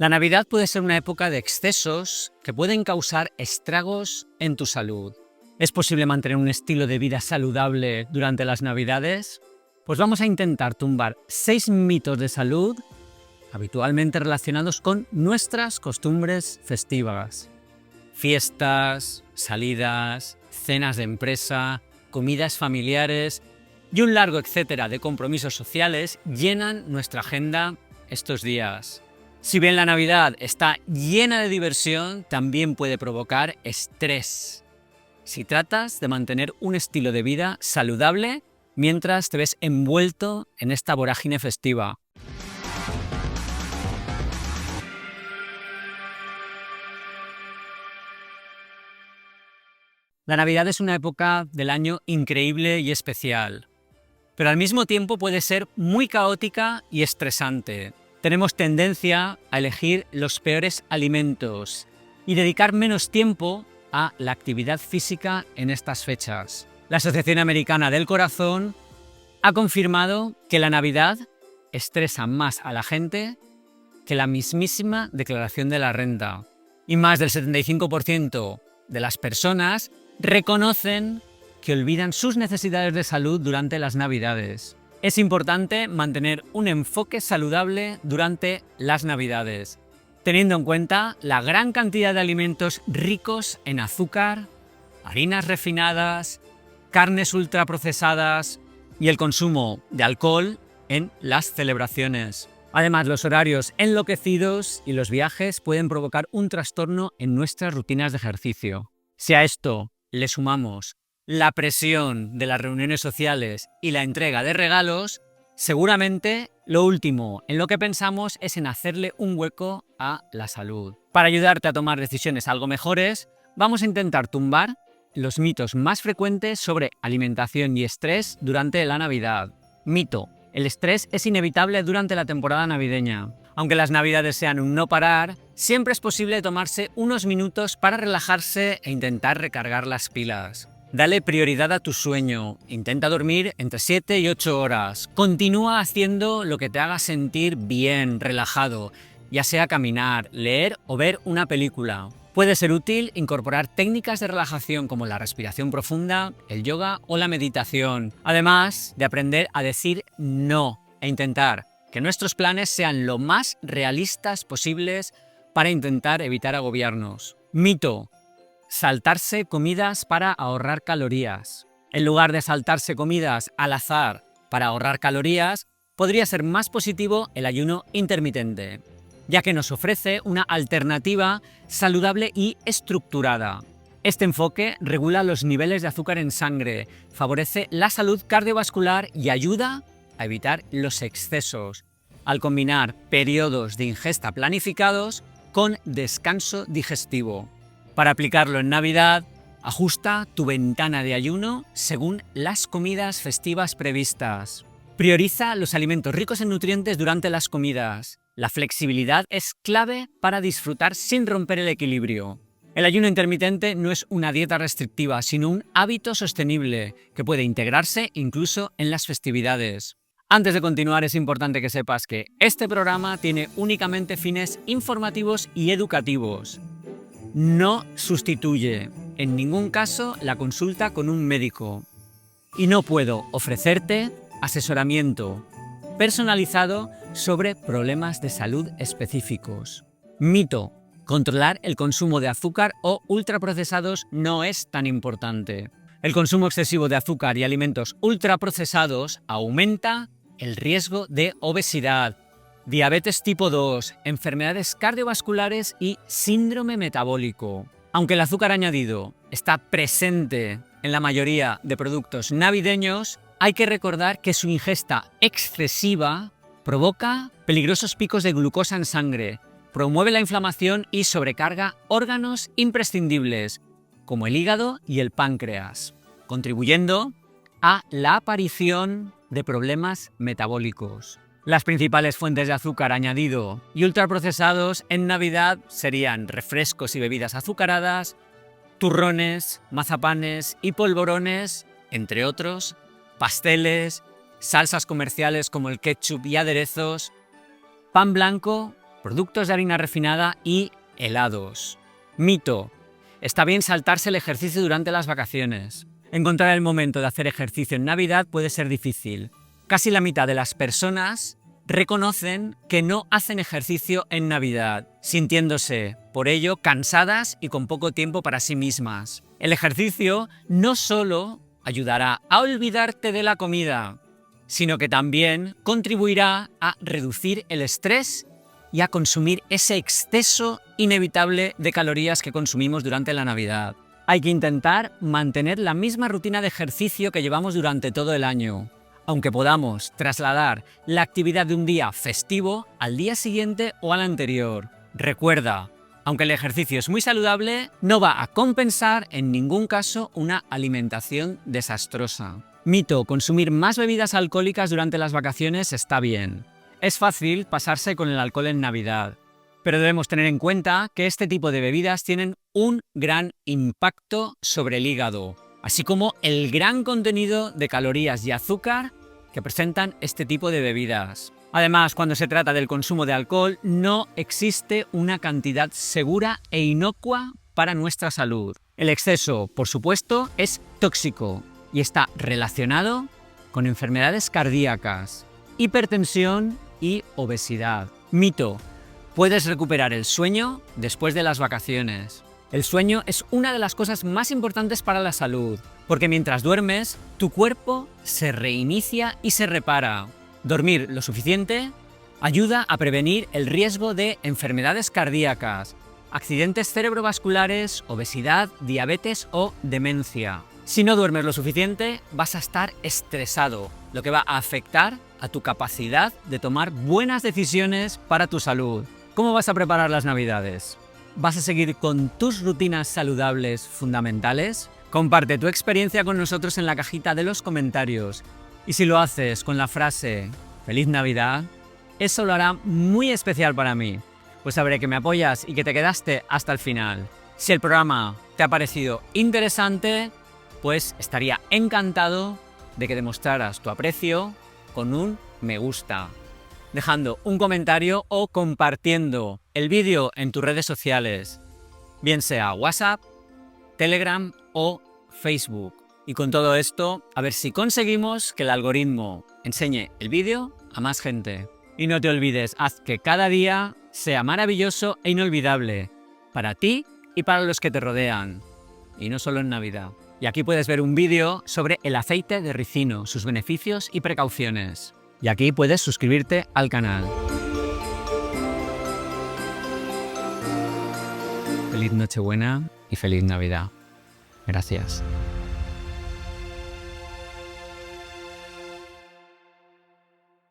La Navidad puede ser una época de excesos que pueden causar estragos en tu salud. ¿Es posible mantener un estilo de vida saludable durante las Navidades? Pues vamos a intentar tumbar 6 mitos de salud habitualmente relacionados con nuestras costumbres festivas. Fiestas, salidas, cenas de empresa, comidas familiares y un largo etcétera de compromisos sociales llenan nuestra agenda estos días. Si bien la Navidad está llena de diversión, también puede provocar estrés. Si tratas de mantener un estilo de vida saludable mientras te ves envuelto en esta vorágine festiva. La Navidad es una época del año increíble y especial, pero al mismo tiempo puede ser muy caótica y estresante. Tenemos tendencia a elegir los peores alimentos y dedicar menos tiempo a la actividad física en estas fechas. La Asociación Americana del Corazón ha confirmado que la Navidad estresa más a la gente que la mismísima declaración de la renta. Y más del 75% de las personas reconocen que olvidan sus necesidades de salud durante las Navidades. Es importante mantener un enfoque saludable durante las Navidades, teniendo en cuenta la gran cantidad de alimentos ricos en azúcar, harinas refinadas, carnes ultraprocesadas y el consumo de alcohol en las celebraciones. Además, los horarios enloquecidos y los viajes pueden provocar un trastorno en nuestras rutinas de ejercicio. Si a esto le sumamos la presión de las reuniones sociales y la entrega de regalos, seguramente lo último en lo que pensamos es en hacerle un hueco a la salud. Para ayudarte a tomar decisiones algo mejores, vamos a intentar tumbar los mitos más frecuentes sobre alimentación y estrés durante la Navidad. Mito: el estrés es inevitable durante la temporada navideña. Aunque las Navidades sean un no parar, siempre es posible tomarse unos minutos para relajarse e intentar recargar las pilas. Dale prioridad a tu sueño, intenta dormir entre 7 y 8 horas, continúa haciendo lo que te haga sentir bien, relajado, ya sea caminar, leer o ver una película. Puede ser útil incorporar técnicas de relajación como la respiración profunda, el yoga o la meditación, además de aprender a decir no e intentar que nuestros planes sean lo más realistas posibles para intentar evitar agobiarnos. Mito: saltarse comidas para ahorrar calorías. En lugar de saltarse comidas al azar para ahorrar calorías, podría ser más positivo el ayuno intermitente, ya que nos ofrece una alternativa saludable y estructurada. Este enfoque regula los niveles de azúcar en sangre, favorece la salud cardiovascular y ayuda a evitar los excesos, al combinar periodos de ingesta planificados con descanso digestivo. Para aplicarlo en Navidad, ajusta tu ventana de ayuno según las comidas festivas previstas. Prioriza los alimentos ricos en nutrientes durante las comidas. La flexibilidad es clave para disfrutar sin romper el equilibrio. El ayuno intermitente no es una dieta restrictiva, sino un hábito sostenible que puede integrarse incluso en las festividades. Antes de continuar, es importante que sepas que este programa tiene únicamente fines informativos y educativos. No sustituye en ningún caso la consulta con un médico y no puedo ofrecerte asesoramiento personalizado sobre problemas de salud específicos. Mito: controlar el consumo de azúcar o ultraprocesados no es tan importante. El consumo excesivo de azúcar y alimentos ultraprocesados aumenta el riesgo de obesidad, diabetes tipo 2, enfermedades cardiovasculares y síndrome metabólico. Aunque el azúcar añadido está presente en la mayoría de productos navideños, hay que recordar que su ingesta excesiva provoca peligrosos picos de glucosa en sangre, promueve la inflamación y sobrecarga órganos imprescindibles, como el hígado y el páncreas, contribuyendo a la aparición de problemas metabólicos. Las principales fuentes de azúcar añadido y ultraprocesados en Navidad serían refrescos y bebidas azucaradas, turrones, mazapanes y polvorones, entre otros, pasteles, salsas comerciales como el ketchup y aderezos, pan blanco productos de harina refinada y helados. Mito: está bien saltarse el ejercicio durante las vacaciones. Encontrar el momento de hacer ejercicio en Navidad puede ser difícil. Casi la mitad de las personas reconocen que no hacen ejercicio en Navidad, sintiéndose, por ello, cansadas y con poco tiempo para sí mismas. El ejercicio no solo ayudará a olvidarte de la comida, sino que también contribuirá a reducir el estrés y a consumir ese exceso inevitable de calorías que consumimos durante la Navidad. Hay que intentar mantener la misma rutina de ejercicio que llevamos durante todo el año, aunque podamos trasladar la actividad de un día festivo al día siguiente o al anterior. Recuerda, aunque el ejercicio es muy saludable, no va a compensar en ningún caso una alimentación desastrosa. Mito: consumir más bebidas alcohólicas durante las vacaciones está bien. Es fácil pasarse con el alcohol en Navidad, pero debemos tener en cuenta que este tipo de bebidas tienen un gran impacto sobre el hígado, así como el gran contenido de calorías y azúcar que presentan este tipo de bebidas. Además, cuando se trata del consumo de alcohol, no existe una cantidad segura e inocua para nuestra salud. El exceso, por supuesto, es tóxico y está relacionado con enfermedades cardíacas, hipertensión y obesidad. Mito: puedes recuperar el sueño después de las vacaciones. El sueño es una de las cosas más importantes para la salud, porque mientras duermes, tu cuerpo se reinicia y se repara. Dormir lo suficiente ayuda a prevenir el riesgo de enfermedades cardíacas, accidentes cerebrovasculares, obesidad, diabetes o demencia. Si no duermes lo suficiente, vas a estar estresado, lo que va a afectar a tu capacidad de tomar buenas decisiones para tu salud. ¿Cómo vas a preparar las Navidades? ¿Vas a seguir con tus rutinas saludables fundamentales? Comparte tu experiencia con nosotros en la cajita de los comentarios. Y si lo haces con la frase "Feliz Navidad", eso lo hará muy especial para mí, pues sabré que me apoyas y que te quedaste hasta el final. Si el programa te ha parecido interesante, pues estaría encantado de que demostraras tu aprecio con un me gusta, dejando un comentario o compartiendo el vídeo en tus redes sociales, bien sea WhatsApp, Telegram o Facebook. Y con todo esto, a ver si conseguimos que el algoritmo enseñe el vídeo a más gente. Y no te olvides, haz que cada día sea maravilloso e inolvidable para ti y para los que te rodean. Y no solo en Navidad. Y aquí puedes ver un vídeo sobre el aceite de ricino, sus beneficios y precauciones. Y aquí puedes suscribirte al canal. Feliz Nochebuena y feliz Navidad. Gracias.